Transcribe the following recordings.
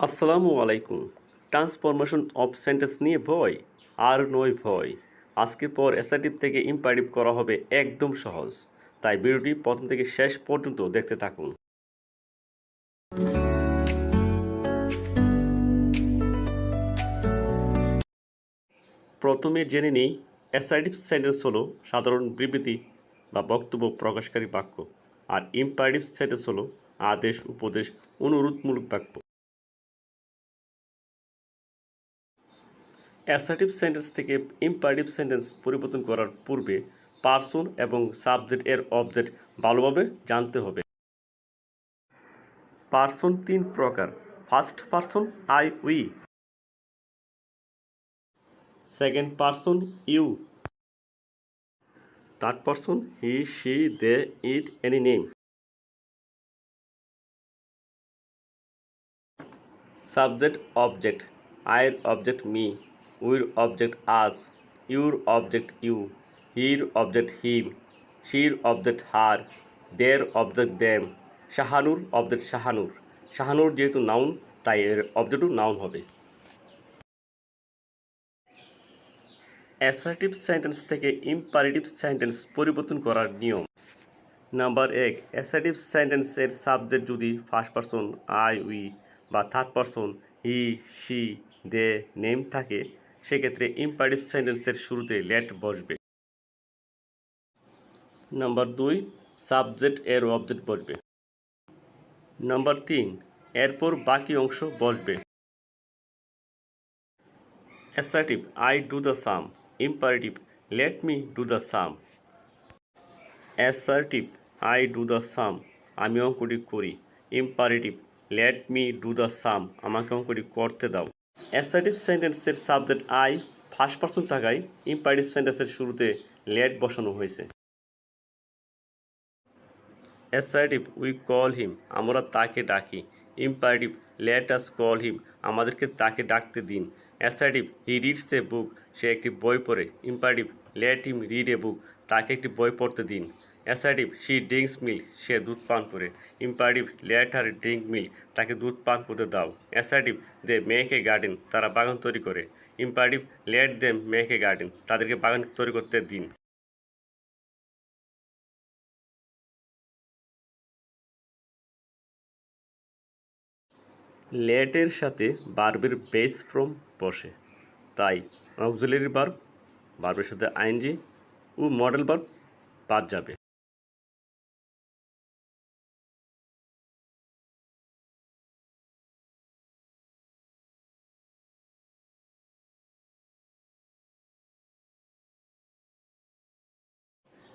আসসালামু আলাইকুম। Transformation of sentence নিয়ে ভয়? আর নয় ভয়। আজকের পর অ্যাসার্টিভ থেকে ইম্পারেটিভ করা হবে একদম সহজ। তাই ভিডিওটি প্রথম থেকে শেষ পর্যন্ত দেখতে থাকুন। প্রথমে জেনে নেই, অ্যাসার্টিভ সেন্টেন্স হলো সাধারণ বিবৃতি বা বক্তব্য প্রকাশকারী বাক্য, আর ইম্পারেটিভ সেন্টেন্স হলো আদেশ, উপদেশ, অনুরোধমূলক বাক্য। অ্যাসার্টিভ সেন্টেন্স থেকে ইম্পারেটিভ সেন্টেন্স পরিবর্তন করার পূর্বে পার্সন এবং সাবজেক্ট এর অবজেক্ট ভালোভাবে জানতে হবে। পার্সন তিন প্রকার: first person I we, second person you, third person he she they it any name. Subject object: আইর অবজেক্ট মি, উইর অবজেক্ট আজ, ইউর অবজেক্ট ইউ, হির অবজেক্ট হিম, শির অবজেক্ট হার, দের object them, Shahanur object Shahanur. Shahanur যেহেতু noun, তাই এর অবজেক্টও নাউন হবে। অ্যাসার্টিভ সেন্টেন্স থেকে ইম্পারেটিভ সেন্টেন্স পরিবর্তন করার নিয়ম। নাম্বার 1, অ্যাসার্টিভ সেন্টেন্সের সাবজেক্ট যদি ফার্স্ট পারসন আই উই বা third person he she they name থাকে, সেক্ষেত্রে ইম্পারেটিভ সেন্টেন্সের শুরুতে লেট বসবে। নাম্বার 2, সাবজেক্ট এর অবজেক্ট বসবে। নাম্বার 3, এরপর বাকি অংশ বসবে। Assertive: I do the same. Imperative: let me do the same. Assertive: I do the same, আমি অঙ্কটি করি। Imperative: let me do the same, আমাকে অঙ্কটি করতে দাও। অ্যাসার্টিভ সেন্টেন্সের সাবজেক্ট আই ফার্স্ট পারসন থাকায় ইম্পারেটিভ সেন্টেন্সের শুরুতে লেট বসানো হয়েছে। অ্যাসার্টিভ: উই কল হিম, আমরা তাকে ডাকি। Imperative: let us call him, আমাদেরকে তাকে ডাকতে দিন। অ্যাসার্টিভ: হি রিডস এ বুক, সে একটি বই পড়ে। Imperative: let him read a book, তাকে একটি বই পড়তে দিন। অ্যাসার্টিভ: শি ড্রিঙ্কস মিল্ক, সে দুধ পান করে। Imperative: let her drink milk, তাকে দুধ পান করতে দাও। Assertive: they make a garden, তারা বাগান তৈরি করে। Imperative: let them make a garden, তাদেরকে বাগান তৈরি করতে দিন। লেটের সাথে ভার্বের বেস ফর্ম বসে, তাই অক্সিলারি ভার্ব, ভার্বের সাথে আইএনজি ও মডেল ভার্ব বাদ যাবে।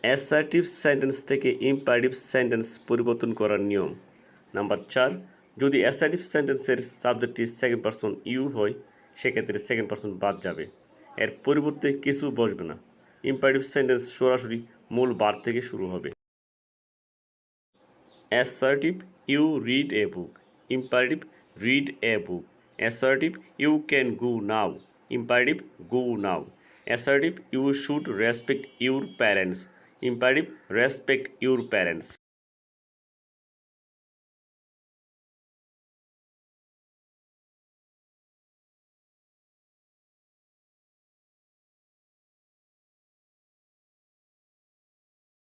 অ্যাসার্টিভ সেন্টেন্স থেকে ইম্পারেটিভ সেন্টেন্স পরিবর্তন করার নিয়ম। নাম্বার 4, যদি অ্যাসার্টিভ সেন্টেন্সের সাবজেক্টটি সেকেন্ড পারসন ইউ হয়, সেক্ষেত্রে সেকেন্ড পারসন বাদ যাবে, এর পরিবর্তে কিছু বসবে না। ইম্পারেটিভ সেন্টেন্স সরাসরি মূল ভার্ব থেকে শুরু হবে। Assertive: you read a book. Imperative: read a book. Assertive: you can go now. Imperative: go now. Assertive: you should respect your parents. Imperative: respect your parents.